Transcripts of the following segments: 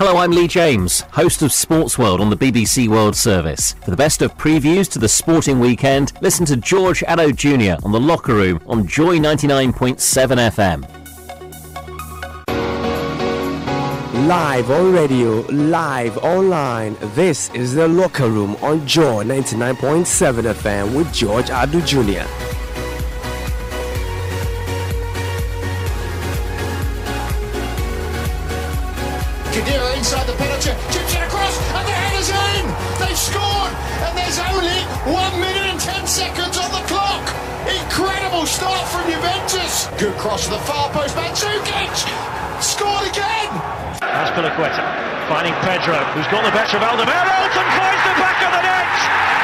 Hello, I'm Lee James, host of Sports World on the BBC World Service. For the best of previews to the sporting weekend, listen to George Addo Jr. on the Locker Room on Joy 99.7 FM. Live on radio, live online. This is the Locker Room on Joy 99.7 FM with George Addo Jr. Kadira inside the penalty, chips it across, and the header's in! They've scored, and there's only 1 minute and 10 seconds on the clock! Incredible start from Juventus! Good cross to the far post, Mandzukic! Scored again! Azpilicueta finding Pedro, who's got the better of Alderweireld and finds the back of the net!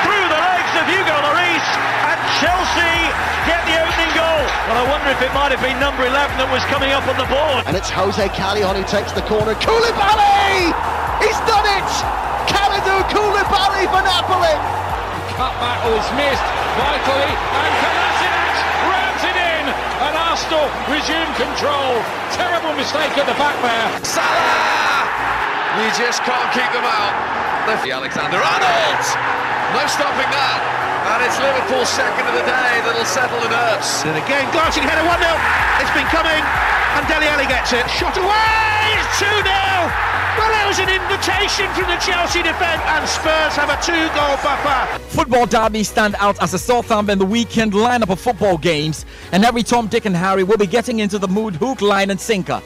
Through the legs of Hugo Lloris, and Chelsea get the opening goal. Well, I wonder if it might have been number 11 that was coming up on the board. And it's Jose Callejon who takes the corner. Koulibaly! He's done it! Kalidou Koulibaly for Napoli! Cut battle is missed vitally, and Kolasinac rams it in, and Arsenal resume control. Terrible mistake at the back there. Salah! You just can't keep them out. Alexander-Arnold! No stopping that. And it's Liverpool's second of the day that'll settle the nerves. And again, glancing header, 1-0. It's been coming, and Dele Alli gets it. Shot away! It's 2-0! Well, that was an invitation from the Chelsea defence, and Spurs have a 2-goal buffer. Football derbies stand out as a sore thumb in the weekend lineup of football games, and every Tom, Dick and Harry will be getting into the mood hook, line and sinker.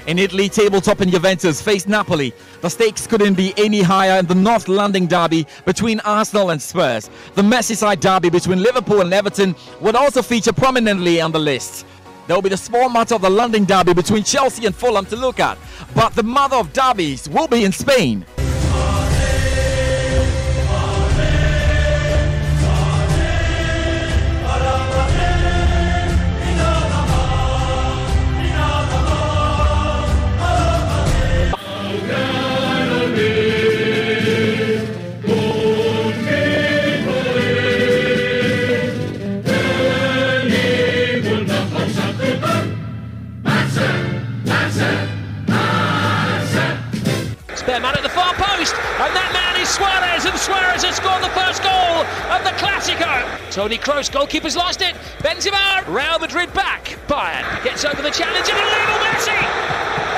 In Italy, tabletop and Juventus face Napoli. The stakes couldn't be any higher in the North London derby between Arsenal and Spurs. The Merseyside derby between Liverpool and Everton would also feature prominently on the list. There will be the small matter of the London derby between Chelsea and Fulham to look at, but the mother of derbies will be in Spain. Man at the far post, and that man is Suarez, and Suarez has scored the first goal of the Clásico. Toni Kroos, goalkeeper's lost it. Benzema, Real Madrid back. Bayern gets over the challenge, and Lionel Messi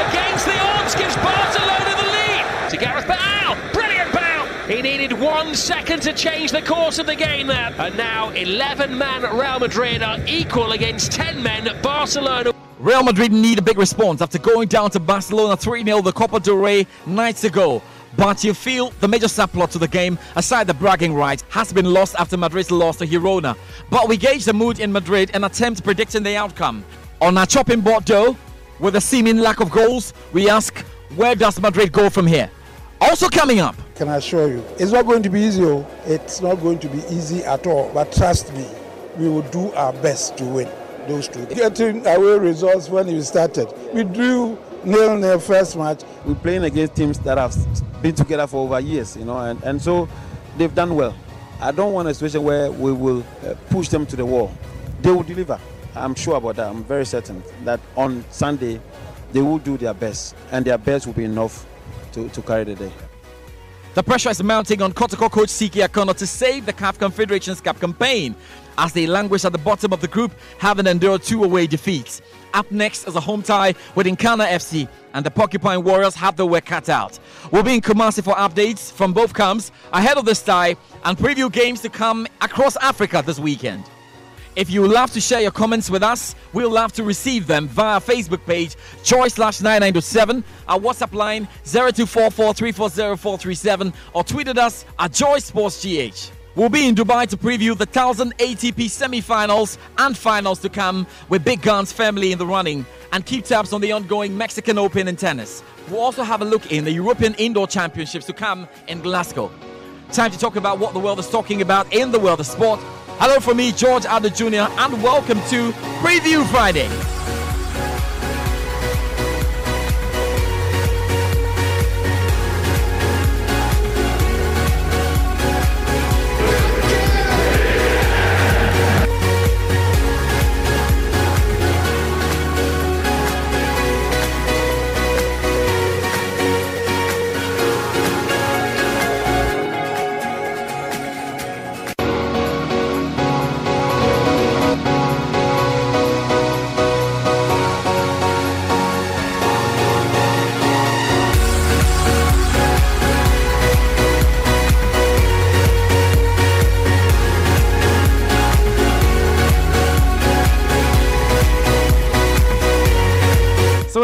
against the odds gives Barcelona the lead to Gareth Bale. Brilliant Bale. He needed 1 second to change the course of the game there, and now 11-man Real Madrid are equal against 10 men Barcelona. Real Madrid need a big response after going down to Barcelona 3-0 the Copa del Rey nights ago. But you feel the major subplot to the game, aside the bragging rights, has been lost after Madrid's loss to Girona. But we gauge the mood in Madrid and attempt predicting the outcome. On our chopping board though, with a seeming lack of goals, we ask, where does Madrid go from here? Also coming up. Can I assure you, it's not going to be easy. It's not going to be easy at all. But trust me, we will do our best to win. Those two. Getting away results when we started. We drew 0-0 first match. We're playing against teams that have been together for over years, and so they've done well. I don't want a situation where we will push them to the wall. They will deliver. I'm sure about that. I'm very certain that on Sunday they will do their best, and their best will be enough to carry the day. The pressure is mounting on Kotoko coach Siki Akono to save the CAF Confederations Cup campaign as they languish at the bottom of the group, having endured 2 away defeats. Up next is a home tie with Nkana FC, and the Porcupine Warriors have their work cut out. We'll be in Kumasi for updates from both camps ahead of this tie and preview games to come across Africa this weekend. If you would love to share your comments with us, we'll love to receive them via our Facebook page, Joy/99.7, our WhatsApp line 0244340437, or tweet at us at JoySportsGH. We'll be in Dubai to preview the 1000 ATP semi-finals and finals to come with Big Guns family in the running and keep tabs on the ongoing Mexican Open in tennis. We'll also have a look in the European Indoor Championships to come in Glasgow. Time to talk about what the world is talking about in the world of sport. Hello from me, George Addo Jr., and welcome to Preview Friday.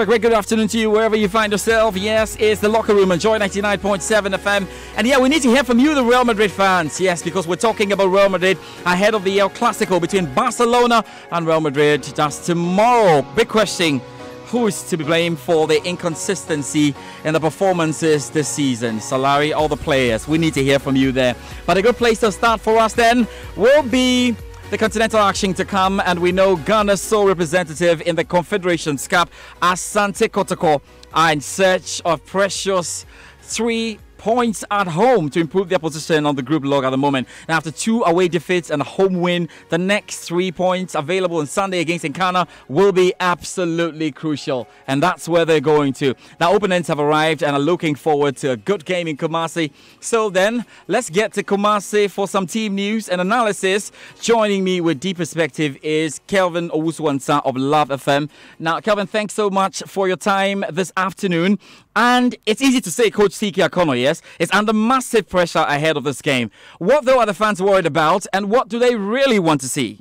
a great good afternoon to you wherever you find yourself. Yes, it's the Locker Room on Joy 99.7 FM. And yeah, we need to hear from you, the Real Madrid fans. Yes, because we're talking about Real Madrid ahead of the El Clasico between Barcelona and Real Madrid. That's tomorrow. Big question. Who is to be blamed for the inconsistency in the performances this season? Solari or the players? We need to hear from you there. But a good place to start for us then will be the continental action to come, and we know Ghana's sole representative in the Confederations Cup, Asante Kotoko, are in search of precious 3 points at home to improve their position on the group log at the moment. And after 2 away defeats and a home win, the next 3 points available on Sunday against Nkana will be absolutely crucial. And that's where they're going to. Now, opponents have arrived and are looking forward to a good game in Kumasi. So then, let's get to Kumasi for some team news and analysis. Joining me with deep perspective is Kelvin Owusu-Ansah of Love FM. Now, Kelvin, thanks so much for your time this afternoon. And it's easy to say Coach Siki Akono, yes, is under massive pressure ahead of this game. What, though, are the fans worried about, and what do they really want to see?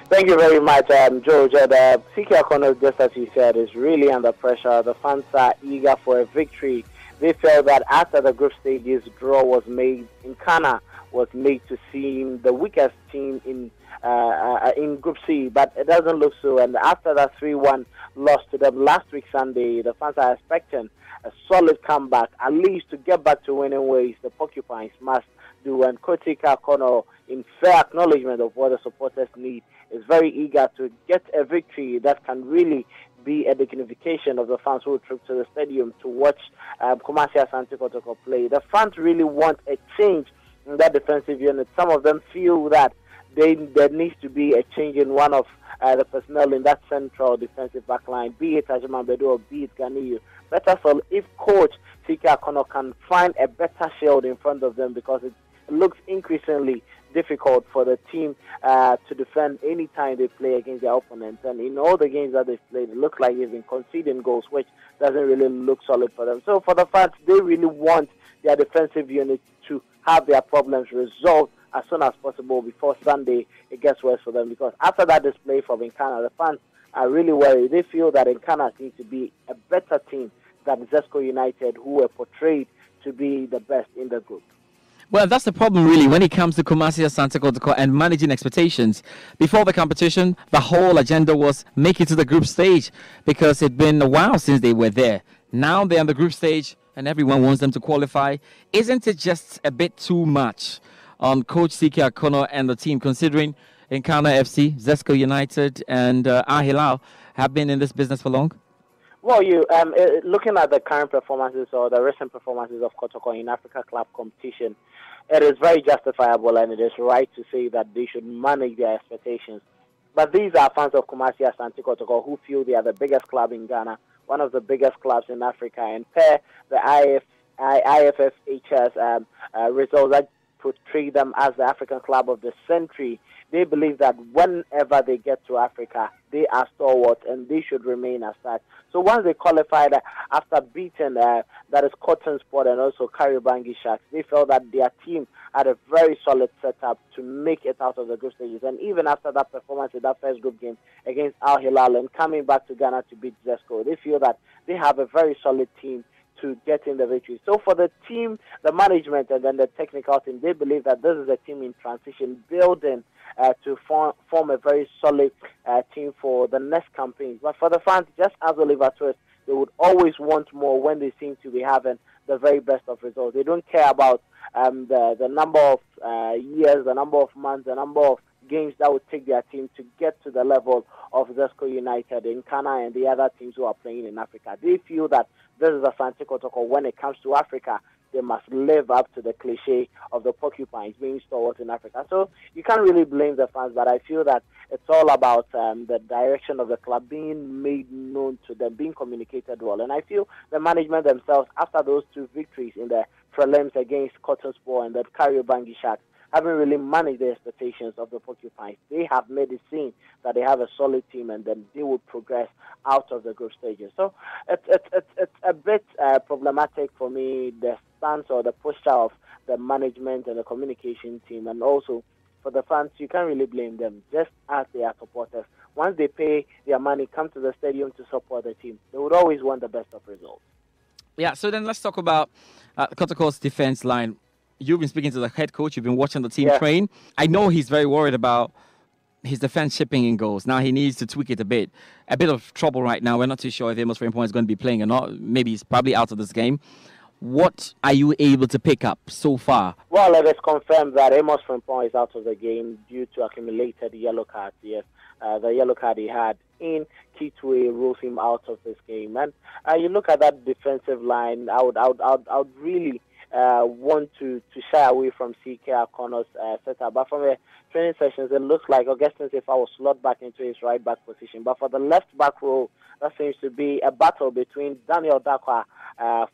Thank you very much, George. Siki Akono, just as you said, is really under pressure. The fans are eager for a victory. They felt that after the group stages draw was made, Nkana was made to seem the weakest team in Group C, but it doesn't look so. And after that 3-1 loss to them last week Sunday, the fans are expecting a solid comeback, at least to get back to winning ways. The Porcupines must do, and Coach Akono, in fair acknowledgement of what the supporters need, is very eager to get a victory that can really be a dignification of the fans who trip to the stadium to watch Kumasi Asante Kotoko play. The fans really want a change in that defensive unit. Some of them feel that there needs to be a change in one of the personnel in that central defensive backline, be it Ajiman Bedu or be it Ganiyu. Better so if Coach Siki Akono can find a better shield in front of them, because it looks increasingly difficult for the team to defend any time they play against their opponents. And in all the games that they've played, it looks like they've been conceding goals, which doesn't really look solid for them. So for the fans, they really want their defensive unit to have their problems resolved as soon as possible before Sunday it gets worse for them, because after that display from Nkana, the fans are really worried. They feel that Nkana seems to be a better team than Zesco United, who were portrayed to be the best in the group. Well, that's the problem really when it comes to Kumasi Asante Kotoko and managing expectations. Before the competition, the whole agenda was make it to the group stage, because it'd been a while since they were there. Now they're on the group stage and everyone wants them to qualify. Isn't it just a bit too much on Coach Siki Akono and the team, considering Nkana FC, Zesco United and Al Hilal have been in this business for long? Well, looking at the current performances or the recent performances of Kotoko in Africa Club competition, it is very justifiable and it is right to say that they should manage their expectations. But these are fans of Kumasi Asante Kotoko who feel they are the biggest club in Ghana, one of the biggest clubs in Africa, and pair the IFFHS results that portray them as the African club of the century. They believe that whenever they get to Africa, they are stalwart and they should remain as such. So once they qualified after beating that is Cotton Sport and also Kariobangi Sharks, they felt that their team had a very solid setup to make it out of the group stages. And even after that performance in that first group game against Al Hilal and coming back to Ghana to beat Zesco, they feel that they have a very solid team to get in the victory. So for the team, the management and then the technical team, they believe that this is a team in transition, building to form a very solid team for the next campaign. But for the fans, just as Oliver Twist, they would always want more when they seem to be having the very best of results. They don't care about the number of years, the number of months, the number of games that would take their team to get to the level of Zesco United, Nkana, and the other teams who are playing in Africa. They feel that this is a Asante Kotoko. When it comes to Africa, they must live up to the cliche of the Porcupines being stalwart in Africa. So you can't really blame the fans, but I feel that it's all about the direction of the club being made known to them, being communicated well. And I feel the management themselves, after those two victories in the prelims against Cotton Sport and the Kariobangi Sharks, haven't really managed the expectations of the Porcupines. They have made it seem that they have a solid team and then they will progress out of the group stages. So it's a bit problematic for me, the stance or the posture of the management and the communication team, and also for for the fans, you can't really blame them, just as they are supporters. Once they pay their money, come to the stadium to support the team, they would always want the best of results. Yeah, so then let's talk about Kotoko's defense line. You've been speaking to the head coach. You've been watching the team train. I know he's very worried about his defense shipping in goals. Now he needs to tweak it a bit. A bit of trouble right now. We're not too sure if Amos Frimpong is going to be playing or not. Maybe he's probably out of this game. What are you able to pick up so far? Well, it is confirmed that Amos Frimpong is out of the game due to accumulated yellow cards. Yes, the yellow card he had in Kitwe rules him out of this game. And you look at that defensive line, I would really want to shy away from CK Akono's setup. But from the training sessions, it looks like Augustin Sefa will slot back into his right back position. But for the left back role, that seems to be a battle between Daniel Dakwa,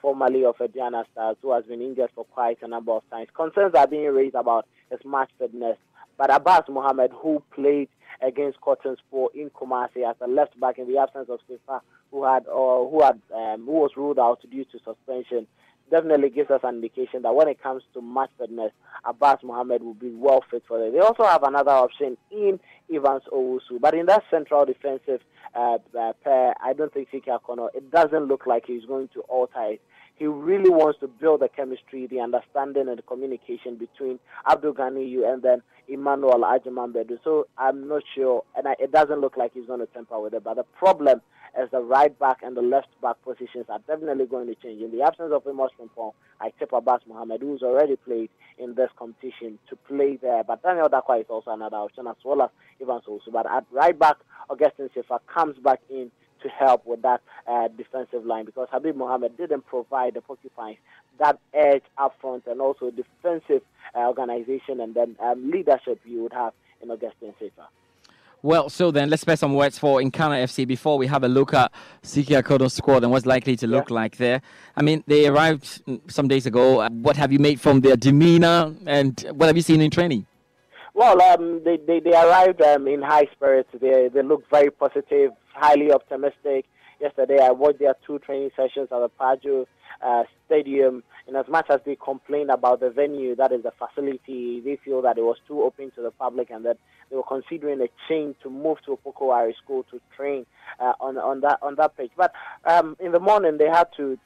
formerly of Diana Stars, who has been injured for quite a number of times. Concerns are being raised about his match fitness. But Abbas Mohammed, who played against Cotton Sport in Kumasi as a left back in the absence of Sefa, who was ruled out due to suspension, definitely gives us an indication that when it comes to match fitness, Abbas Mohammed will be well fit for it. They also have another option in Evans Owusu, but in that central defensive pair, I don't think CK Akono, it doesn't look like he's going to alter it. He really wants to build the chemistry, the understanding and the communication between Abdul Ganiyu and then Emmanuel Ajimambedu. So I'm not sure, and it doesn't look like he's going to temper with it. But the problem is the right back and the left back positions are definitely going to change. In the absence of Amos Frimpong, I tip Abbas Mohammed, who's already played in this competition, to play there. But Daniel Dakwa is also another option, as well as Evans also. But at right back, Augustin Sefa comes back in to help with that defensive line, because Habib Mohammed didn't provide the Porcupines that edge up front and also defensive organization and then leadership you would have in Augustin Sefa. Well, so then let's spare some words for Nkana FC before we have a look at CK Akono's squad and what's likely to look like there. I mean, they arrived some days ago. What have you made from their demeanor and what have you seen in training? Well, they arrived in high spirits. They look very positive, highly optimistic. Yesterday, I watched their 2 training sessions at the Pajo Stadium. In as much as they complained about the venue, that is the facility, they feel that it was too open to the public and that they were considering a change to move to Pokowari School to train on that pitch. But in the morning, they had to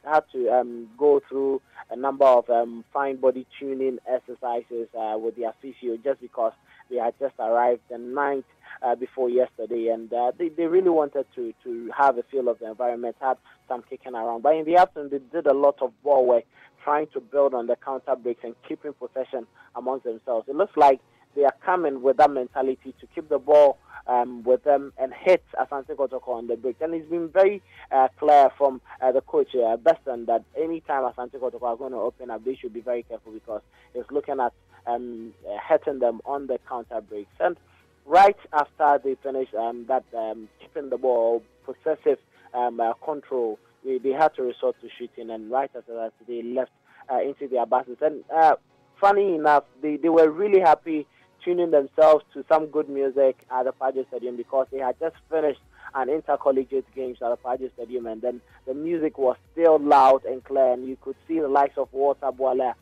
go through a number of fine body tuning exercises with their physio, just because they had just arrived the night before yesterday, and they really wanted to have a feel of the environment, had some kicking around. But in the afternoon, they did a lot of ball work, trying to build on the counter breaks and keeping possession amongst themselves. It looks like they are coming with that mentality to keep the ball with them and hit Asante Kotoko on the break. And it's been very clear from the coach, Beston, that anytime Asante Kotoko are going to open up, they should be very careful, because he's looking at hitting them on the counter breaks. And right after they finish keeping the ball, possessive control, they had to resort to shooting, and right after that, they left into their bases. And funny enough, they were really happy tuning themselves to some good music at the Pajo Stadium, because they had just finished an intercollegiate games at the Pajo Stadium, and then the music was still loud and clear, and you could see the likes of Walter Boala,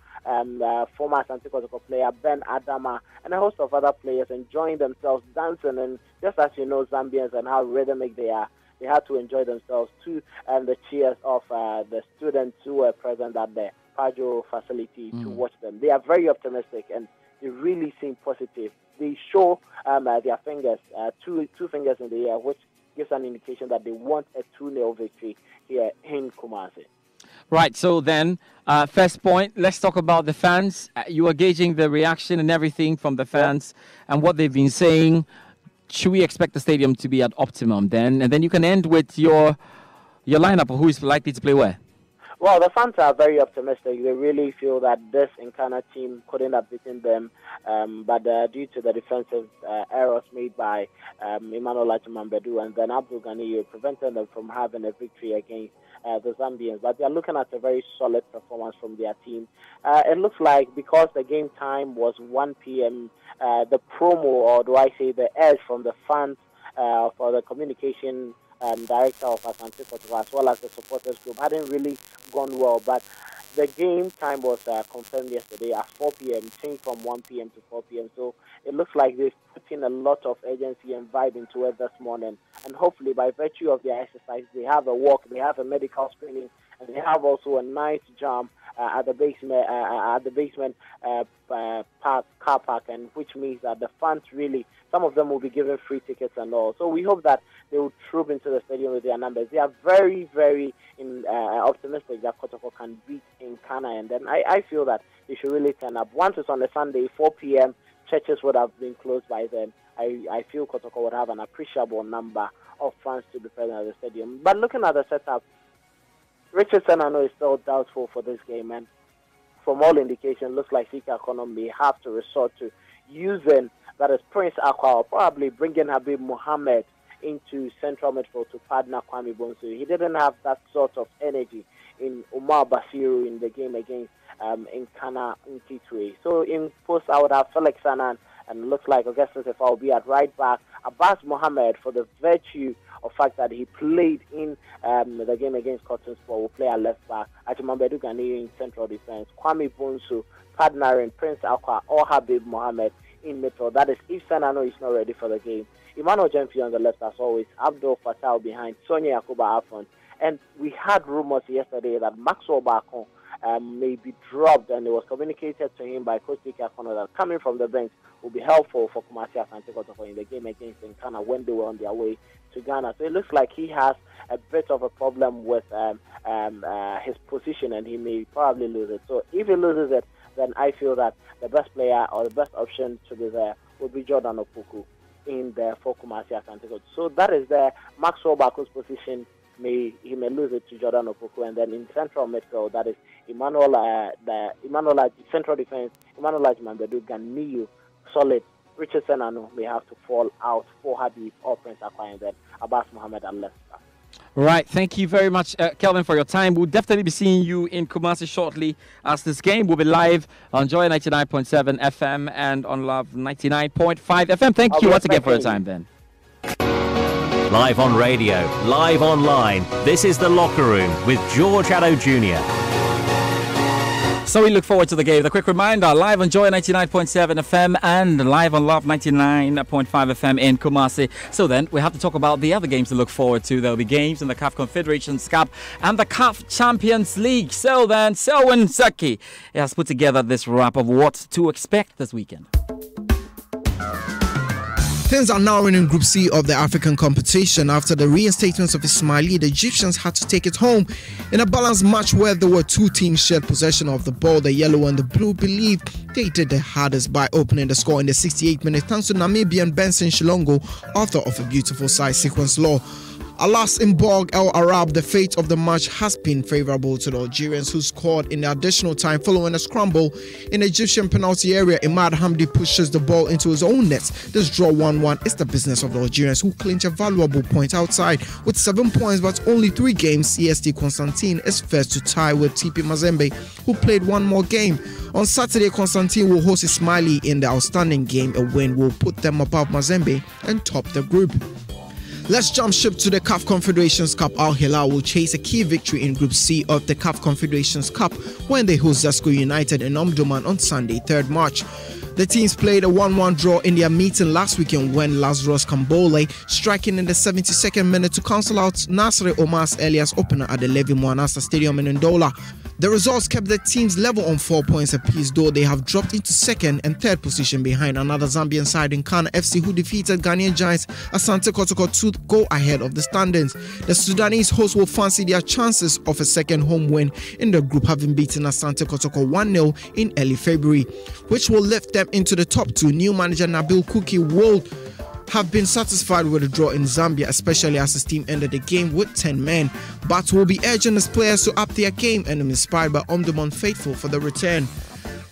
former Asante Kotoko player Ben Adama, and a host of other players enjoying themselves, dancing, and just as you know, Zambians and how rhythmic they are, they had to enjoy themselves to the cheers of the students who were present at the Pajo facility to watch them. They are very optimistic and they really seem positive. They show their fingers, two fingers in the air, which gives an indication that they want a 2-0 victory here in Kumasi. Right, so then, first point, let's talk about the fans. You are gauging the reaction and everything from the fans and what they've been saying. Should we expect the stadium to be at optimum then? And then you can end with your lineup of who is likely to play where. Well, the fans are very optimistic. They really feel that this Nkana team couldn't have beaten them, but due to the defensive errors made by Emmanuel Ajimambedu and then Abdul Ganiyu, prevented them from having a victory against the Zambians. But they are looking at a very solid performance from their team. It looks like because the game time was 1 p.m., the promo, or do I say the edge from the fans for the communication director of Asante Kotoko, as well as the supporters group, hadn't really gone well. But The game time was confirmed yesterday at 4 p.m., changed from 1 p.m. to 4 p.m. So it looks like they've put in a lot of urgency and vibe into it this morning. And hopefully, by virtue of their exercise, they have a walk, they have a medical screening, and they have also a nice jump at the basement car park, and which means that the fans really, some of them will be given free tickets and all. So we hope that they will troop into the stadium with their numbers. They are very, very optimistic that Kotoko can beat Nkana, and then I feel that they should really turn up. Once it's on a Sunday, 4 p.m., churches would have been closed by then. I feel Kotoko would have an appreciable number of fans to be present at the stadium. But looking at the setup, Richardson, I know, is still doubtful for this game, and from all indications, looks like Sika Kono may have to resort to using, that is, Prince Akwa, or probably bringing Habib Mohammed into central midfield to partner Kwame Bonsu. He didn't have that sort of energy in Omar Basiru in the game against Nkana Ntitwe. So in post, I would have Felix Sanan, and it looks like Augustus Efa will be at right back. Abbas Mohammed, for the virtue of fact that he played in the game against Cotton Sport, will play at left back. Ajimambedu Ganiyu in central defense. Kwame Bonsu partnering Prince Akwa or Habib Mohammed in midfield. That is if Sanano is not ready for the game. Emmanuel Jemfi on the left as always. Abdul Fattah behind. Sonia Yakuba up front. And we had rumors yesterday that Maxwell Bakon may be dropped, and it was communicated to him by Coach Dika Kono that coming from the bench will be helpful for Kumasi Asante Kotoko in the game against Nkana when they were on their way to Ghana. So it looks like he has a bit of a problem with his position, and he may probably lose it. So if he loses it, then I feel that the best player or the best option to be there would be Jordan Opoku in there for Kumasi Asante Kotoko. So that is there. Maxwell Bako's position, he may lose it to Jordan Opoku, and then in central midfield, that is Emmanuel central defense, Emmanuel Ajimambedu Ganiyu, solid. Richardson Anu may have to fall out for Habib or Prince Akwa, and then Abbas Mohammed and left back. Right, thank you very much, Kelvin, for your time. We'll definitely be seeing you in Kumasi shortly, as this game will be live on Joy 99.7 FM and on Love 99.5 FM. Thank you once again for your time, then. Live on radio, live online, this is The Locker Room with George Addo Jr. So we look forward to the game. A quick reminder, live on Joy 99.7 FM and live on Love 99.5 FM in Kumasi. So then we have to talk about the other games to look forward to. There will be games in the CAF Confederations Cup and the CAF Champions League. So then, Selwyn Saki has put together this wrap of what to expect this weekend. Things are now in Group C of the African competition. After the reinstatement of Ismaili, the Egyptians had to take it home in a balanced match where there were two teams shared possession of the ball. The yellow and the blue believed they did the hardest by opening the score in the 68th minute thanks to Namibian Benson Shilongo, author of a beautiful side sequence law. Alas, in Borg El Arab, the fate of the match has been favourable to the Algerians, who scored in the additional time following a scramble in the Egyptian penalty area. Imad Hamdi pushes the ball into his own net. This draw 1-1 is the business of the Algerians, who clinch a valuable point outside. With 7 points but only 3 games, CST Constantine is first to tie with TP Mazembe, who played one more game. On Saturday, Constantine will host Ismaili in the outstanding game. A win will put them above Mazembe and top the group. Let's jump ship to the CAF Confederations Cup. Al Hilal will chase a key victory in Group C of the CAF Confederations Cup when they host Zesco United in Omdurman on Sunday, 3rd March. The teams played a 1-1 draw in their meeting last weekend when Lazarus Kambole striking in the 72nd minute to cancel out Nasser Omar's Elias opener at the Levi Mwanasa Stadium in Ndola. The results kept the teams level on 4 points apiece, though they have dropped into 2nd and 3rd position behind another Zambian side in Kana FC, who defeated Ghanaian giants Asante Kotoko to go ahead of the standings. The Sudanese hosts will fancy their chances of a second home win in the group, having beaten Asante Kotoko 1-0 in early February, which will lift them into the top 2. New manager Nabil Kuki will have been satisfied with the draw in Zambia, especially as his team ended the game with 10 men, but will be urging his players to up their game and inspired by Omdurman faithful for the return.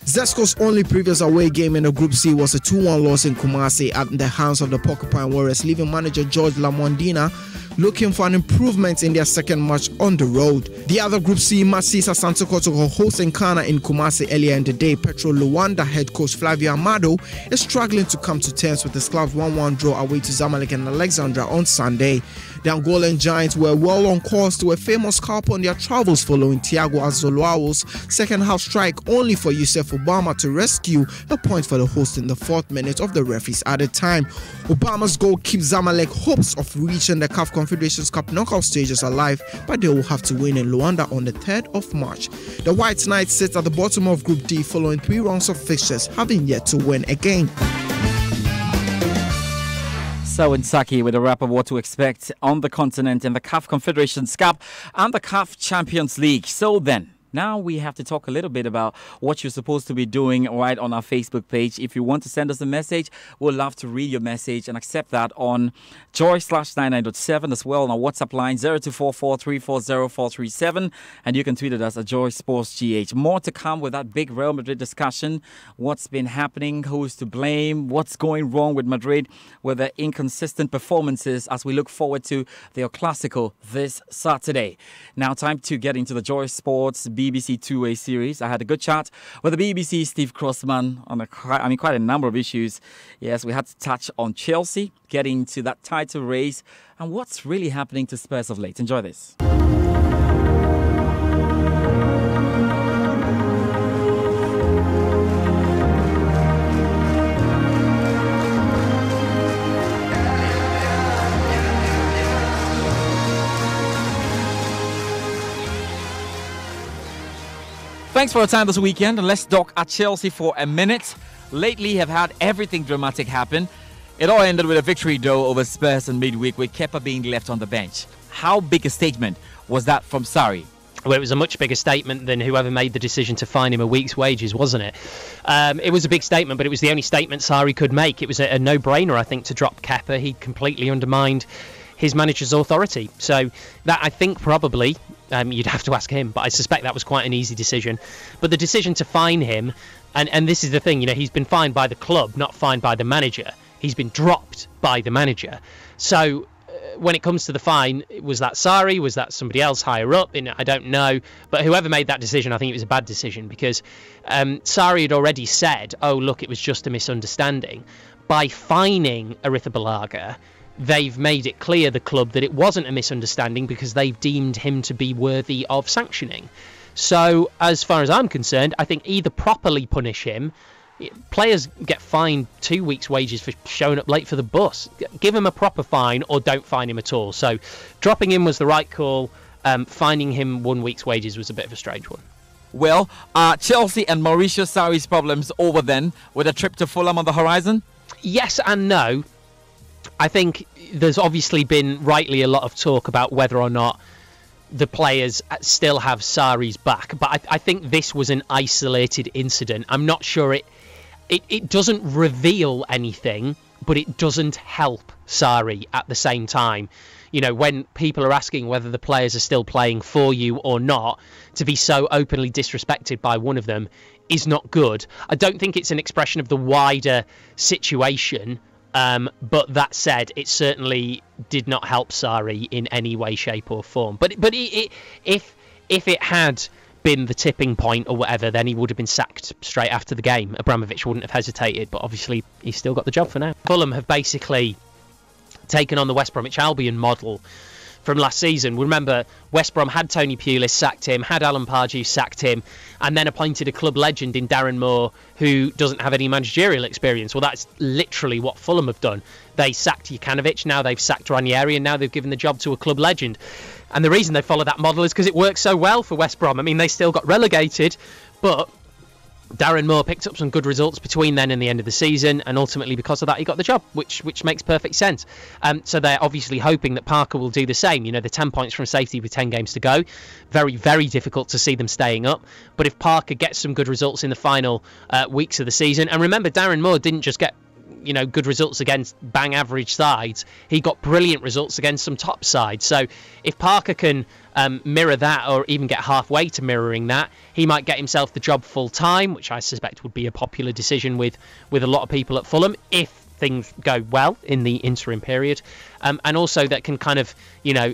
Zesco's only previous away game in the Group C was a 2-1 loss in Kumasi at the hands of the Porcupine Warriors, leaving manager George Lamondina looking for an improvement in their second match on the road. The other Group C match sees Asante Kotoko hosting Ghana in Kumasi earlier in the day. Petro Luanda head coach Flavio Amado is struggling to come to terms with his club's 1-1 draw away to Zamalek and Alexandria on Sunday. The Angolan Giants were well on course to a famous scalp on their travels following Thiago Azoloao's second half strike, only for Yusuf Obama to rescue a point for the host in the 4th minute of the referee's added time. Obama's goal keeps Zamalek hopes of reaching the CAF Confederations Cup knockout stages alive, but they will have to win in Luanda on the 3rd of March. The White Knights sit at the bottom of Group D following 3 rounds of fixtures, having yet to win again. So in Saki with a wrap of what to expect on the continent in the CAF Confederations Cup and the CAF Champions League. So then, now we have to talk a little bit about what you're supposed to be doing right on our Facebook page. If you want to send us a message, we'd love to read your message and accept that on joy/99.7 as well on our WhatsApp line 0244340437, and you can tweet at us at Joy Sports GH. More to come with that big Real Madrid discussion. What's been happening? Who's to blame? What's going wrong with Madrid with their inconsistent performances as we look forward to their Clásico this Saturday. Now time to get into the Joy Sports BBC two-way series. I had a good chat with the BBC Steve Crossman on quite a number of issues. Yes, we had to touch on Chelsea, getting to that title race, and what's really happening to Spurs of late. Enjoy this. Thanks for your time this weekend, and let's dock at Chelsea for a minute. Lately have had everything dramatic happen. It all ended with a victory though over Spurs in midweek, with Kepa being left on the bench. How big a statement was that from Sarri? Well, it was a much bigger statement than whoever made the decision to fine him a week's wages, wasn't it? It was a big statement, but it was the only statement Sarri could make. It was a no-brainer, I think, to drop Kepa. He completely undermined his manager's authority. So that, I think, probably... you'd have to ask him, but I suspect that was quite an easy decision. But the decision to fine him, and this is the thing, he's been fined by the club, not fined by the manager. He's been dropped by the manager. So when it comes to the fine, was that Sarri? Was that somebody else higher up? I don't know. But whoever made that decision, I think it was a bad decision, because Sarri had already said, oh, look, it was just a misunderstanding. By fining Arrizabalaga, they've made it clear, the club, that it wasn't a misunderstanding because they've deemed him to be worthy of sanctioning. So, as far as I'm concerned, I think either properly punish him. Players get fined 2 weeks' wages for showing up late for the bus. Give him a proper fine, or don't fine him at all. So, dropping him was the right call. Fining him 1 week's wages was a bit of a strange one. Well, Chelsea and Mauricio Sarri's problems over then, with a trip to Fulham on the horizon? Yes and no. I think there's obviously been rightly a lot of talk about whether or not the players still have Sarri's back, but I think this was an isolated incident. I'm not sure it doesn't reveal anything, but it doesn't help Sarri at the same time. When people are asking whether the players are still playing for you or not, to be so openly disrespected by one of them is not good. I don't think it's an expression of the wider situation. But that said, it certainly did not help Sarri in any way, shape or form. But if it had been the tipping point or whatever, then he would have been sacked straight after the game. Abramovich wouldn't have hesitated, but obviously he's still got the job for now. Fulham have basically taken on the West Bromwich Albion model from last season. Remember, West Brom had Tony Pulis, sacked him, had Alan Pardew, sacked him, and then appointed a club legend in Darren Moore, who doesn't have any managerial experience. Well, that's literally what Fulham have done. They sacked Jukanovic, now they've sacked Ranieri, and now they've given the job to a club legend. And the reason they follow that model is because it works so well for West Brom. I mean, they still got relegated, but Darren Moore picked up some good results between then and the end of the season, and ultimately because of that he got the job, which makes perfect sense. So they're obviously hoping that Parker will do the same. They're 10 points from safety with 10 games to go. Very, very difficult to see them staying up. But if Parker gets some good results in the final weeks of the season, and remember, Darren Moore didn't just get good results against bang average sides. He got brilliant results against some top sides. So if Parker can mirror that, or even get halfway to mirroring that, he might get himself the job full time, which I suspect would be a popular decision with a lot of people at Fulham. If things go well in the interim period, and also that can kind of,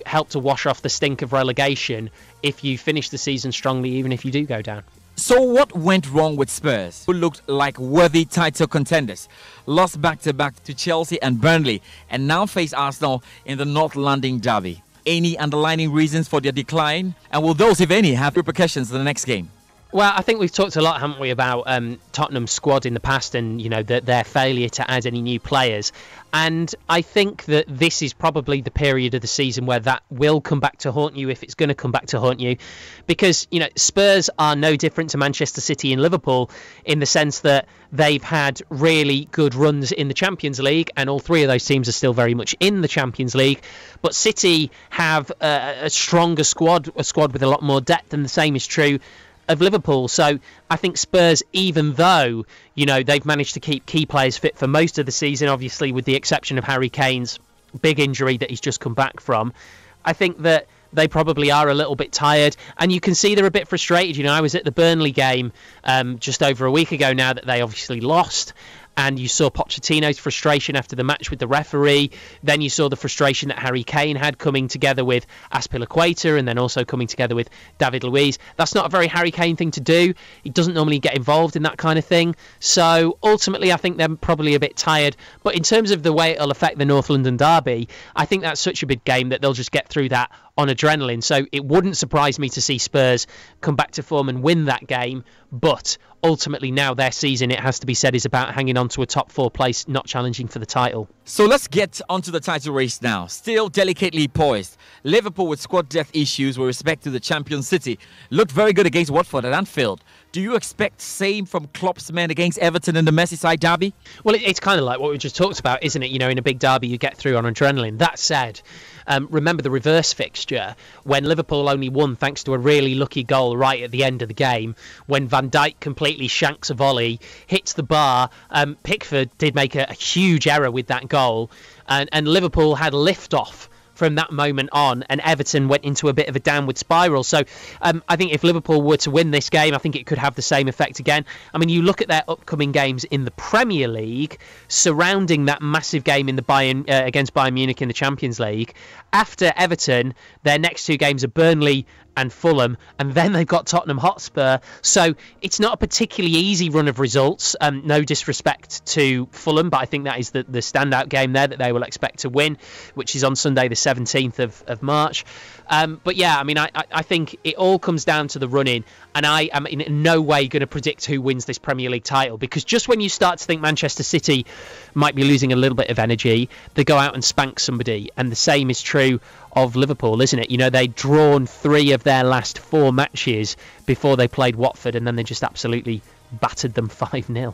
help to wash off the stink of relegation if you finish the season strongly, even if you do go down. So what went wrong with Spurs, who looked like worthy title contenders, lost back-to-back to Chelsea and Burnley, and now face Arsenal in the North London derby? Any underlying reasons for their decline? And will those, if any, have repercussions in the next game? Well, I think we've talked a lot, haven't we, about Tottenham's squad in the past and, their failure to add any new players. And I think that this is probably the period of the season where that will come back to haunt you, if it's going to come back to haunt you. Because, Spurs are no different to Manchester City and Liverpool in the sense that they've had really good runs in the Champions League, and all three of those teams are still very much in the Champions League. But City have a stronger squad, a squad with a lot more depth, and the same is true of Liverpool. So I think Spurs, even though they've managed to keep key players fit for most of the season, obviously with the exception of Harry Kane's big injury that he's just come back from, I think that they probably are a little bit tired, and you can see they're a bit frustrated. I was at the Burnley game just over a week ago now that they obviously lost, and you saw Pochettino's frustration after the match with the referee. Then you saw the frustration that Harry Kane had coming together with Azpilicueta, and then also coming together with David Luiz. That's not a very Harry Kane thing to do. He doesn't normally get involved in that kind of thing. So ultimately, I think they're probably a bit tired. But in terms of the way it'll affect the North London derby, I think that's such a big game that they'll just get through that on adrenaline. So it wouldn't surprise me to see Spurs come back to form and win that game. But ultimately now their season, it has to be said, is about hanging on to a top 4 place, not challenging for the title. So let's get onto the title race now. Still delicately poised. Liverpool, with squad depth issues with respect to the champion City, looked very good against Watford at Anfield. Do you expect same from Klopp's men against Everton in the Merseyside derby? Well, it's kind of like what we just talked about, isn't it? In a big derby, you get through on adrenaline. That said, remember the reverse fixture when Liverpool only won thanks to a really lucky goal right at the end of the game when Van Dijk completely shanks a volley, hits the bar. Pickford did make a huge error with that goal, and Liverpool had lift-off from that moment on, and Everton went into a bit of a downward spiral. So I think if Liverpool were to win this game, I think it could have the same effect again. I mean, you look at their upcoming games in the Premier League surrounding that massive game in the against Bayern Munich in the Champions League. After Everton, their next 2 games are Burnley and Fulham, and then they've got Tottenham Hotspur. So it's not a particularly easy run of results. No disrespect to Fulham, but I think that is the standout game there that they will expect to win, which is on Sunday the 17th of March. But yeah, I mean, I think it all comes down to the run-in, and I am in no way going to predict who wins this Premier League title, because just when you start to think Manchester City might be losing a little bit of energy, they go out and spank somebody, and the same is true of Liverpool, isn't it? They'd drawn 3 of their last 4 matches before they played Watford, and then they just absolutely battered them 5-0.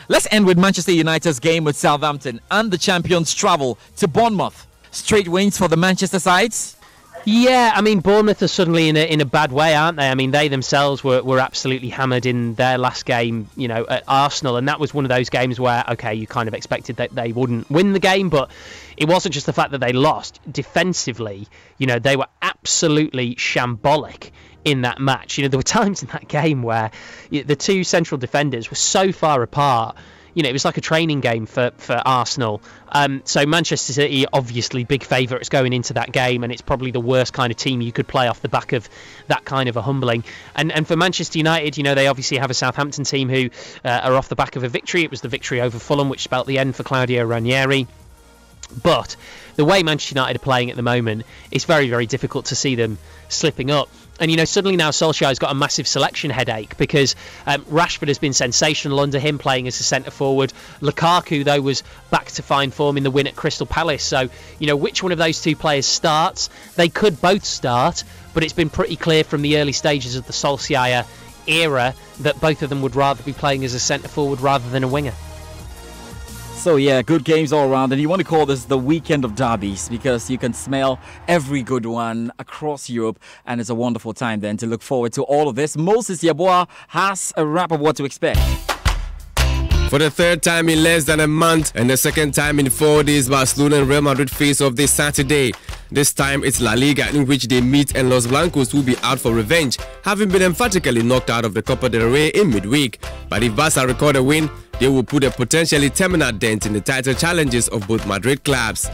Let's end with Manchester United's game with Southampton and the champions' travel to Bournemouth. Straight wins for the Manchester sides? Yeah, I mean, Bournemouth are suddenly in a bad way, aren't they? I mean, they themselves were absolutely hammered in their last game, at Arsenal, and that was one of those games where, okay, you kind of expected that they wouldn't win the game, but it wasn't just the fact that they lost. Defensively, they were absolutely shambolic in that match. There were times in that game where the 2 central defenders were so far apart. It was like a training game for Arsenal. So Manchester City, obviously big favourites going into that game, and it's probably the worst kind of team you could play off the back of that kind of a humbling. And for Manchester United, they obviously have a Southampton team who are off the back of a victory. It was the victory over Fulham, which spelt the end for Claudio Ranieri. But the way Manchester United are playing at the moment, it's very, very difficult to see them slipping up. And, suddenly now Solskjaer's got a massive selection headache because Rashford has been sensational under him playing as a centre-forward. Lukaku, though, was back to fine form in the win at Crystal Palace. So, which one of those 2 players starts? They could both start, but it's been pretty clear from the early stages of the Solskjaer era that both of them would rather be playing as a centre-forward rather than a winger. So yeah, good games all around, and you want to call this the weekend of derbies because you can smell every good one across Europe, and it's a wonderful time then to look forward to all of this. Moses Yeboah has a wrap of what to expect. For the 3rd time in less than a month and the 2nd time in 4 days, Barcelona and Real Madrid face off this Saturday. This time it's La Liga in which they meet, and Los Blancos will be out for revenge, having been emphatically knocked out of the Copa del Rey in midweek. But if Barca record a win, they will put a potentially terminal dent in the title challenges of both Madrid clubs.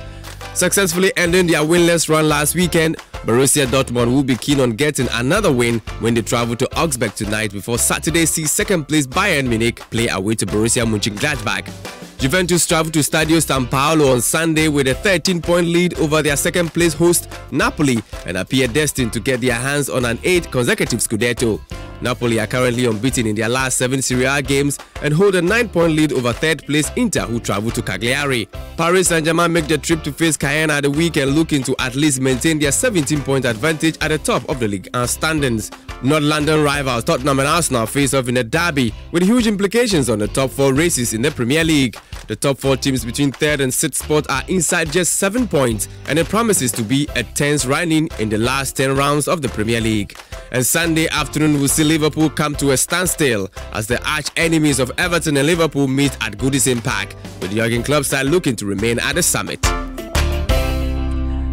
Successfully ending their winless run last weekend, Borussia Dortmund will be keen on getting another win when they travel to Augsburg tonight before Saturday sees second-place Bayern Munich play away to Borussia Mönchengladbach. Juventus travel to Stadio San Paolo on Sunday with a 13-point lead over their second-place host Napoli and appear destined to get their hands on an 8th consecutive Scudetto. Napoli are currently unbeaten in their last 7 Serie A games and hold a 9-point lead over third-place Inter, who travel to Cagliari. Paris Saint-Germain make the trip to face Cayenne at the weekend, looking to at least maintain their 17-point advantage at the top of the Ligue 1 standings. North London rivals Tottenham and Arsenal face off in a derby with huge implications on the top 4 races in the Premier League. The top 4 teams between 3rd and 6th spot are inside just 7 points, and it promises to be a tense run-in in the last 10 rounds of the Premier League. And Sunday afternoon will see Liverpool come to a standstill as the arch enemies of Everton and Liverpool meet at Goodison Park, with Jurgen Klopp's side looking to remain at the summit.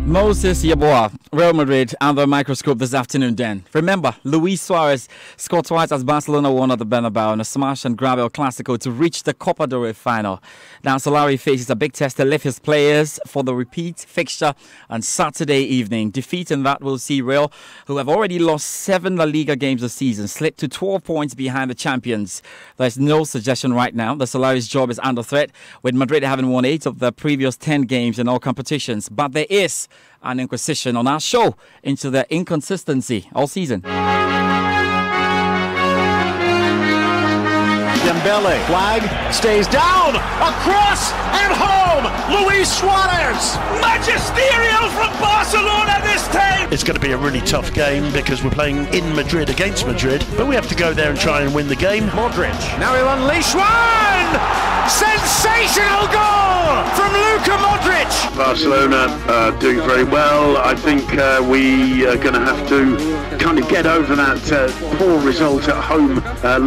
Moses Yeboah, Real Madrid under the microscope this afternoon then. Remember, Luis Suarez scored twice as Barcelona won at the Bernabeu in a smash and grab El Clasico to reach the Copa del Rey final. Now Solari faces a big test to lift his players for the repeat fixture on Saturday evening. Defeat in that will see Real, who have already lost 7 La Liga games this season, slip to 12 points behind the champions. There's no suggestion right now that Solari's job is under threat, with Madrid having won 8 of the previous 10 games in all competitions. But there is an inquisition on our show into their inconsistency all season. Dembele, flag, stays down, across and home, Luis Suarez! Magisterial from Barcelona this time! It's going to be a really tough game because we're playing in Madrid against Madrid, but we have to go there and try and win the game. Modric, now he'll unleash one! Sensational goal from Luka Modric! Barcelona doing very well. I think we are going to have to kind of get over that poor result at home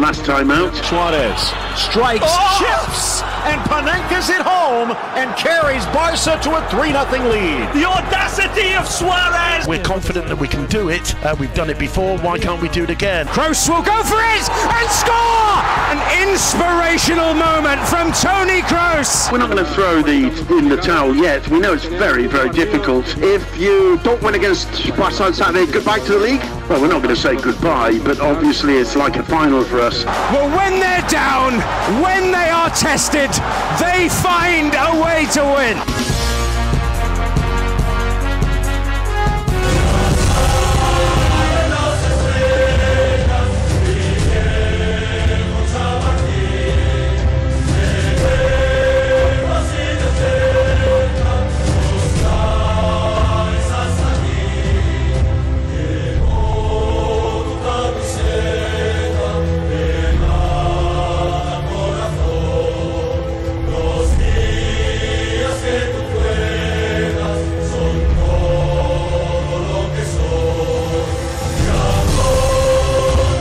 last time out. Suarez strikes, chips, and Panenka's at home and carries Barca to a 3-0 lead. The audacity of Suarez! We're confident that we can do it. We've done it before. Why can't we do it again? Kroos will go for it and score! An inspirational moment from Toni Kroos. We're not going to throw in the towel yet. We know it's very, very difficult. If you don't win against Barca on Saturday, goodbye to the league? Well, we're not going to say goodbye, but obviously it's like a final for us. Well, when they're down, when they are tested, they find a way to win.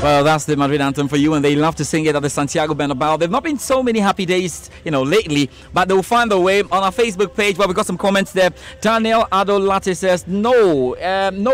Well, that's the Madrid anthem for you, and they love to sing it at the Santiago Bernabeu. There've not been so many happy days, lately, but they'll find their way on our Facebook page. Well, we got some comments there. Daniel Adolate says, no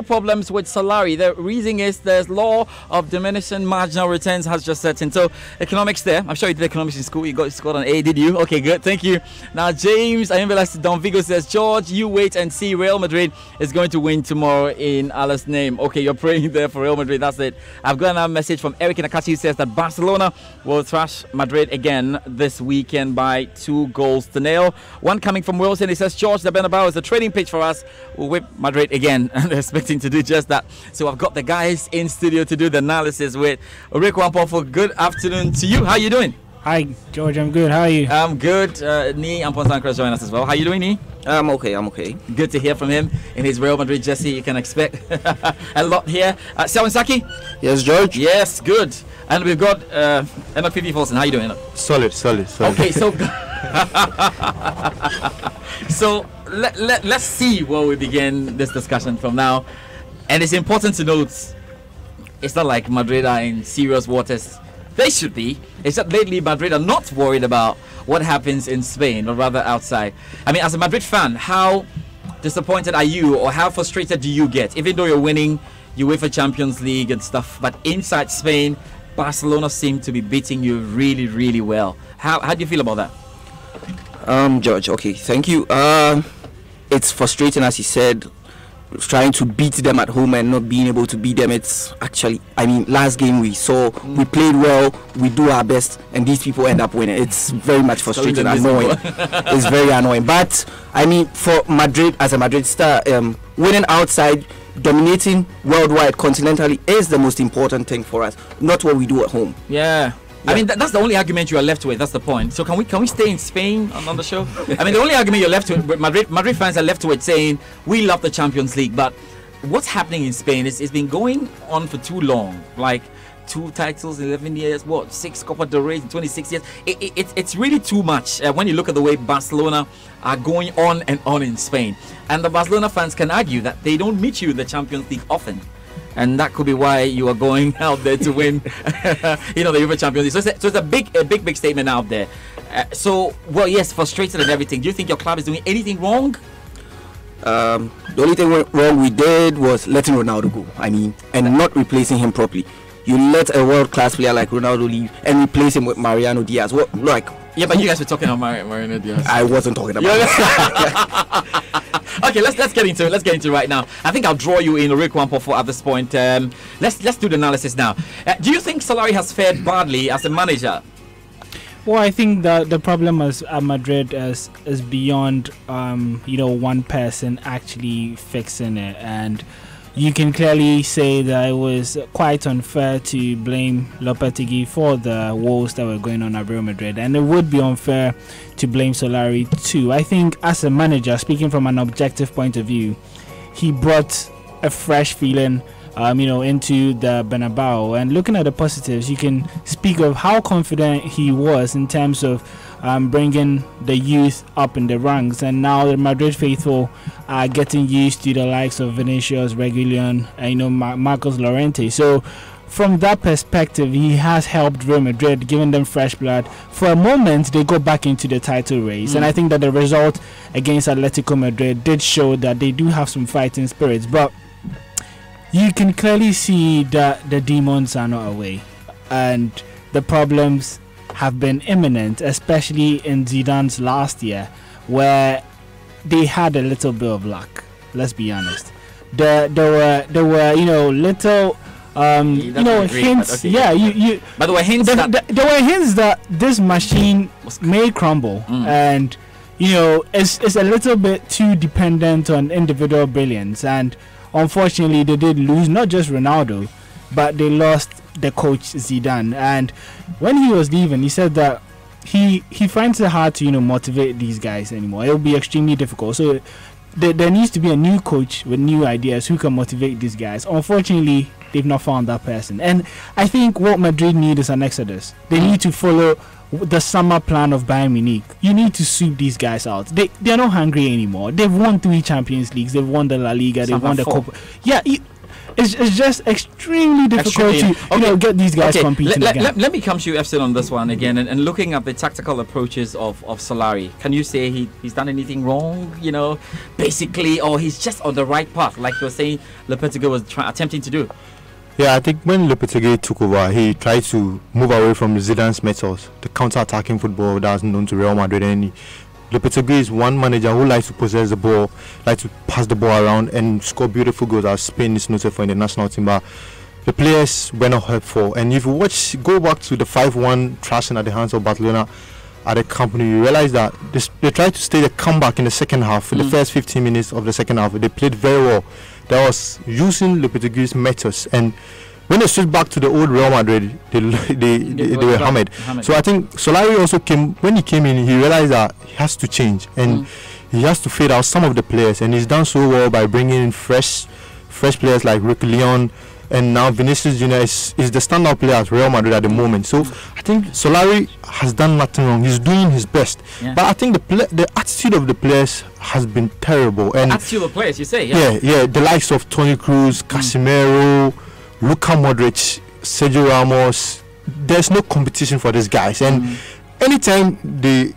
problems with Solari. The reason is there's law of diminishing marginal returns has just set in. So, economics there. I'm sure you did economics in school. You scored an A, did you? Okay, good. Thank you. Now, James, I didn't realize Don Vigo says, George, you wait and see. Real Madrid is going to win tomorrow in Allah's name. Okay, you're praying there for Real Madrid. That's it. I've got another message from Eric Inakachi who says that Barcelona will thrash Madrid again this weekend by 2-0. One coming from Wilson, he says, George, the Bernabeu is a trading pitch for us. We'll whip Madrid again, and they're expecting to do just that. So I've got the guys in studio to do the analysis with Rick Wampofo. Good afternoon to you. How are you doing? Hi, George. I'm good. How are you? I'm good. Nee Ampon-Sankra join us as well. How are you doing, Nee? I'm okay. Good to hear from him in his Real Madrid jersey. You can expect a lot here. Selwyn Saki? Yes, George? Yes, good. And we've got Enoch P.V. Folsom. How are you doing, Enoch? Solid. Okay, so so let's see where we begin this discussion from now. And it's important to note, it's not like Madrid are in serious waters. They should be. It's that lately Madrid are not worried about what happens in Spain, or rather outside. I mean, as a Madrid fan, how disappointed are you, or how frustrated do you get? Even though you're winning UEFA Champions League and stuff, but inside Spain, Barcelona seem to be beating you really, really well. How do you feel about that? George, okay, thank you. It's frustrating, as you said, trying to beat them at home and not being able to beat them. It's actually, last game we saw, we played well, we do our best, and these people end up winning. It's very much frustrating, annoying. It's very annoying. But, for Madrid, as a Madrid star, winning outside, dominating worldwide, continentally, is the most important thing for us, not what we do at home. Yeah. That's the only argument you are left with. That's the point. So can we stay in Spain on the show? The only argument you're left with, Madrid fans are left with saying we love the Champions League, but what's happening in Spain is it's been going on for too long. Like 2 titles in 11 years, 6 Copa del Rey in 26 years. It's really too much when you look at the way Barcelona are going on and on in Spain. And the Barcelona fans can argue that they don't meet you in the Champions League often. And that could be why you are going out there to win, the UEFA Champions League. So it's a big statement out there. Yes, frustrated and everything. Do you think your club is doing anything wrong? The only thing wrong we did was letting Ronaldo go. And not replacing him properly. You let a world-class player like Ronaldo leave and replace him with Mariano Diaz. Yeah, but you guys were talking about Mariano Diaz. I wasn't talking about that. Okay, let's get into it. Let's get into it right now. I think I'll draw you in Rick Wampo at this point. Let's do the analysis now. Do you think Solari has fared badly as a manager? Well, I think that the problem at Madrid is beyond one person actually fixing it, and you can clearly say that it was quite unfair to blame Lopetegui for the woes that were going on at Real Madrid, and it would be unfair to blame Solari too. I think as a manager, speaking from an objective point of view, he brought a fresh feeling into the Bernabeu, and looking at the positives, you can speak of how confident he was in terms of bringing the youth up in the ranks, and now the Madrid faithful are getting used to the likes of Vinicius, Reguilon, and Marcos Llorente. So from that perspective, he has helped Real Madrid, giving them fresh blood. For a moment, they go back into the title race, and I think that the result against Atletico Madrid did show that they do have some fighting spirits, but you can clearly see that the demons are not away, and the problems have been imminent, especially in Zidane's last year, where they had a little bit of luck. Let's be honest. There were little hints. Okay. Yeah, But there were hints there were hints that this machine may crumble, and it's a little bit too dependent on individual brilliance, and unfortunately they did lose not just Ronaldo, but they lost the coach Zidane. And when he was leaving, he said that he finds it hard to motivate these guys anymore. It will be extremely difficult. So there needs to be a new coach with new ideas who can motivate these guys. Unfortunately, they've not found that person. And I think what Madrid need is an exodus. They need to follow the summer plan of Bayern Munich. You need to sweep these guys out. They're not hungry anymore. They've won 3 Champions Leagues. They've won the La Liga. They've won the Copa. Yeah, it's just extremely difficult to get these guys competing again. Let me come to you, Efson, on this one again, and looking at the tactical approaches of Solari. Can you say he's done anything wrong, basically, or he's just on the right path, like you were saying Lopetegui was attempting to do? Yeah, I think when Lopetegui took over, he tried to move away from Zidane's methods, the counter-attacking football that was known to Real Madrid. And Lopetegui is one manager who likes to possess the ball, likes to pass the ball around and score beautiful goals, as Spain is noted for in the national team. But the players were not helpful. And if you go back to the 5-1 thrashing at the hands of Barcelona at the Camp Nou, you realize that they tried to stay the comeback in the second half. In the first 15 minutes of the second half, they played very well. That was using Lopetegui's methods, and when they switched back to the old Real Madrid, they were hammered. So I think Solari also when he came in, he realized that he has to change, and he has to fade out some of the players, and he's done so well by bringing in fresh players like Reguilon, and now Vinicius Jr. is the standout player at Real Madrid at the moment. So I think Solari has done nothing wrong. He's doing his best. Yeah. But I think the attitude of the players has been terrible. And attitude of players, you say? Yeah. The likes of Toni Kroos, Casemiro, Luka Modric, Sergio Ramos. There's no competition for these guys. And anytime they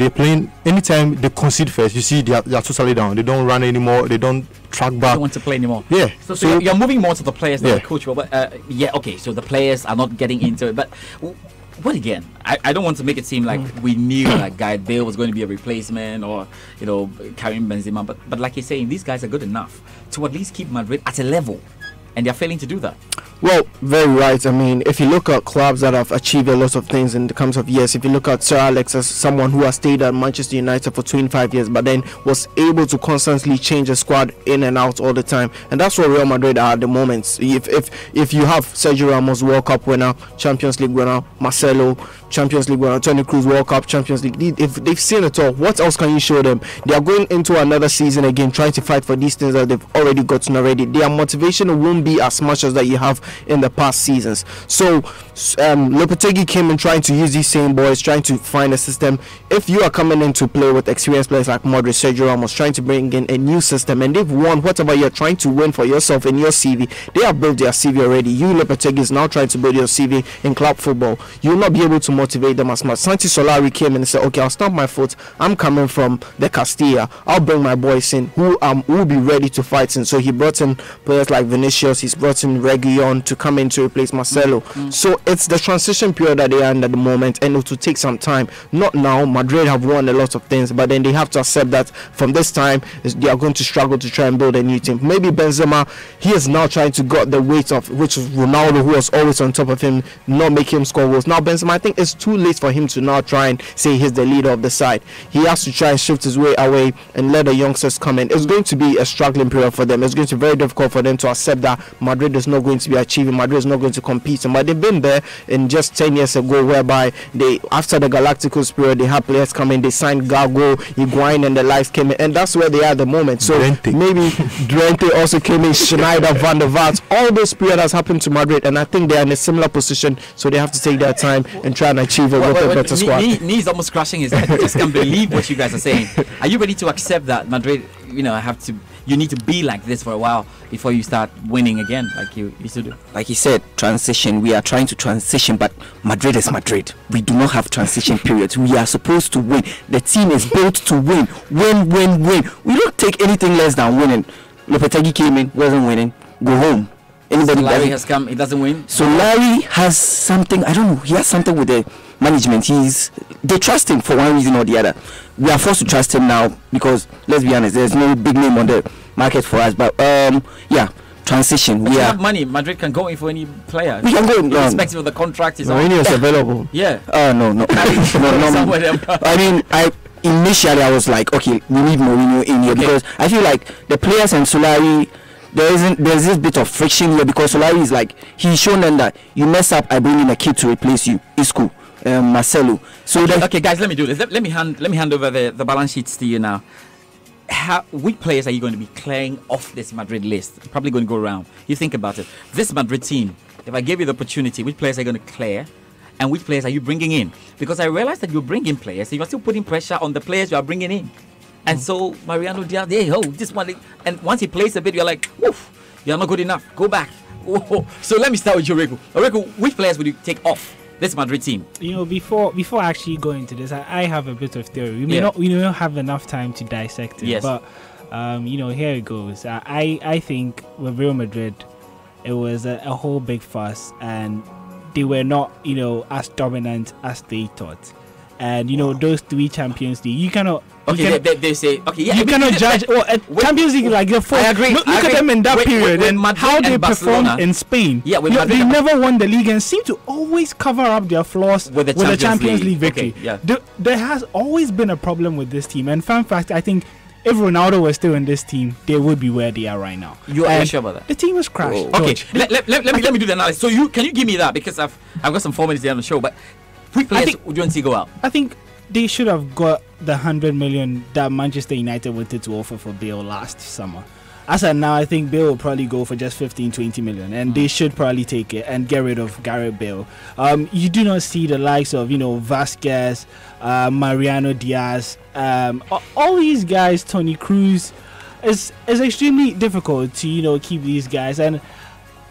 playing, anytime they concede first, you see they are totally down. They don't run anymore. They don't track back. They don't want to play anymore. Yeah. So you're moving more to the players than Yeah. the coach. But okay. So the players are not getting into it. But what again? I don't want to make it seem like we knew that Gareth Bale was going to be a replacement or Karim Benzema. But like you're saying, these guys are good enough to at least keep Madrid at a level, and they're failing to do that. Well, very right. I mean, if you look at clubs that have achieved a lot of things in the terms of years, if you look at Sir Alex as someone who has stayed at Manchester United for 25 years, but then was able to constantly change the squad in and out all the time, and that's what Real Madrid are at the moment. If you have Sergio Ramos, World Cup winner, Champions League winner, Marcelo, Champions League winner, Toni Kroos, World Cup, Champions League, if they've seen it all, what else can you show them? They are going into another season again, trying to fight for these things that they've already gotten already. Their motivation won't be as much as that you have in the past seasons. So Lopetegui came in trying to use these same boys, trying to find a system. If you are coming in to play with experienced players like Modric, Sergio Ramos, trying to bring in a new system, and they've won whatever you're trying to win for yourself in your CV, they have built their CV already. You, Lopetegui, is now trying to build your CV in club football. You will not be able to motivate them as much. Santi Solari came in and said, okay, I'll stamp my foot. I'm coming from the Castilla. I'll bring my boys in who will be ready to fight in. So he brought in players like Vinicius, he's brought in Reguilon to come in to replace Marcelo. So it's the transition period that they are in at the moment, and it will take some time. Not now. Madrid have won a lot of things, but then they have to accept that from this time they are going to struggle to try and build a new team. Maybe Benzema, he is now trying to got the weight of which is Ronaldo, who was always on top of him, not make him score goals. Now Benzema, I think it's too late for him to now try and say he's the leader of the side. He has to try and shift his way away and let the youngsters come in. It's going to be a struggling period for them. It's going to be very difficult for them to accept that Madrid is not going to be achieving, Madrid is not going to compete. But they've been there in just 10 years ago, whereby they, after the Galacticos period, they had players come in, they signed Gago, Higuain, and the likes came in, and that's where they are at the moment. So maybe Drente also came in, Schneider, Van der Vaart, all this period has happened to Madrid, and I think they are in a similar position, so they have to take their time and try and achieve it with a better squad. Knee's almost crushing his head. I just can't believe what you guys are saying. Are you ready to accept that Madrid, you need to be like this for a while before you start winning again, like you used to do? Like he said, transition. We are trying to transition, but Madrid is Madrid. We do not have transition periods. We are supposed to win. The team is built to win. Win. We don't take anything less than winning. Lopetegui came in, wasn't winning. Go home. Anybody Larry has come, he doesn't win. So Larry has something, I don't know, he has something with the management. They trust him for one reason or the other. We are forced to trust him now because, let's be honest, there's no big name on the market for us. But transition. But we have money. Madrid can go in for any player. We can go in. Irrespective of the contract is on. Mourinho is available. Yeah. No. no. I mean, initially I was like, okay, we need Mourinho in here because I feel like the players and Solari, there's this bit of friction here because Solari is like, he's shown them that you mess up, I bring in a kid to replace you. It's cool. Marcelo. So okay, guys, let me do this. Let me hand over the balance sheets to you now. Which players are you going to be clearing off this Madrid list? Probably going to go around. You think about it. This Madrid team, if I gave you the opportunity, which players are you going to clear? And which players are you bringing in? Because I realized that you bring in players, and you're still putting pressure on the players you are bringing in. And so Mariano Diaz, this one, and once he plays a bit, you're like, woof, you're not good enough. Go back. Whoa. So let me start with Oreku. Oreku, which players would you take off this Madrid team? Before actually going to this, I have a bit of theory. We don't have enough time to dissect it, but here it goes. I think with Real Madrid, it was a whole big fuss, and they were not as dominant as they thought. And those 3 Champions League, you cannot. They say you cannot judge Champions League like the 4. I agree. Look at them in that period and how they performed in Spain. Yeah, they never won the league and seem to always cover up their flaws with the Champions League victory. There has always been a problem with this team. And fun fact, I think if Ronaldo was still in this team, they would be where they are right now. You are sure about that? The team was crashed. Okay, let me do the analysis. So can you give me that, because I've got some 4 minutes there on the show, but which players would you want to see go out? I think they should have got the 100 million that Manchester United wanted to offer for Bale last summer. As of now, I think Bale will probably go for just 15-20 million, and they should probably take it and get rid of Gareth Bale. You do not see the likes of Vasquez, Mariano Diaz, all these guys, Toni Kroos. It's extremely difficult to keep these guys. And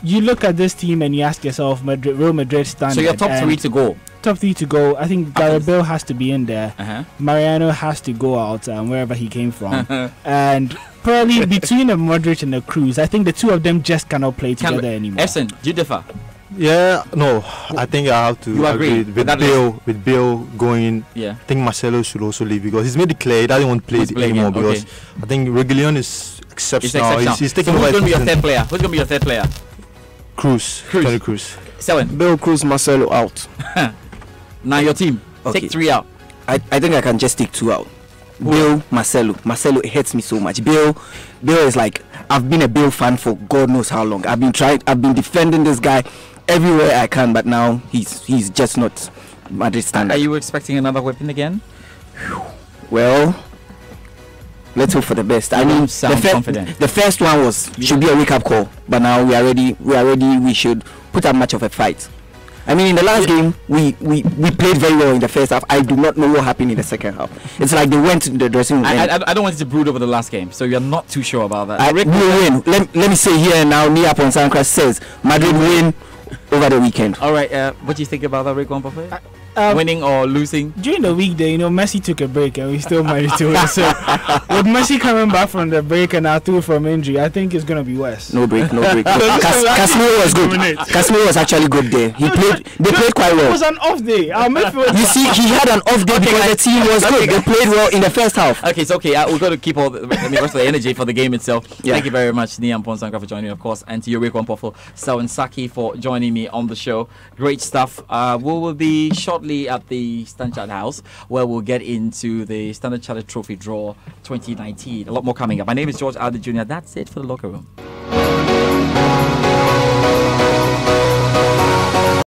you look at this team and you ask yourself, Real Madrid standard. So your top 3 to go. top 3 to go. I think Gareth Bale has to be in there. Mariano has to go out wherever he came from. And probably between the Modric and the Cruz, I think the two of them just cannot play together anymore. Essen, do you differ? Yeah, no, I think I have to agree with Bale. With Bale going, I think Marcelo should also leave because he's made it clear he doesn't want to play it anymore. Because I think Reguilon is exceptional. He's taking over. Who's going to be your third player? Who's going to be your third player? Cruz. Tony Cruz. Seven. Bale, Cruz, Marcelo out. Now your team. Take 3 out. I think I can just take 2 out. Bale, Marcelo. Marcelo, it hurts me so much. Bale is like, I've been a Bale fan for God knows how long. I've been defending this guy everywhere I can, but now he's just not Madrid standard. Are you expecting another weapon again? Well, let's hope for the best. I mean, the first one should be a wake-up call, but now we are ready. We should put up much of a fight. I mean, in the last game, we played very well in the first half. I do not know what happened in the second half. It's like they went to the dressing room. I don't want you to brood over the last game, so you're not too sure about that. We win. Let me say here now, Nia Ponsankra says Madrid win over the weekend. All right, what do you think about that, Rick Wampofe? Winning or losing? During the weekday, Messi took a break and we still managed to win. So with Messi coming back from the break and Arthur from injury, I think it's going to be worse. No break. Casemiro was good. Casemiro was actually good there. They played quite well. It was an off day. You see, he had an off day because the team was good. They played well in the first half. Okay, it's okay. We're going to keep all the rest of the energy for the game itself. Thank you very much, Niam Ponsankra, for joining me, of course, and to you, Rick Wampofe, Selwyn Saki, for joining me on the show. Great stuff. We will be shortly at the Standard Chartered House, where we'll get into the Standard Chartered Trophy Draw 2019. A lot more coming up. My name is George Alder Jr. That's it for the Locker Room.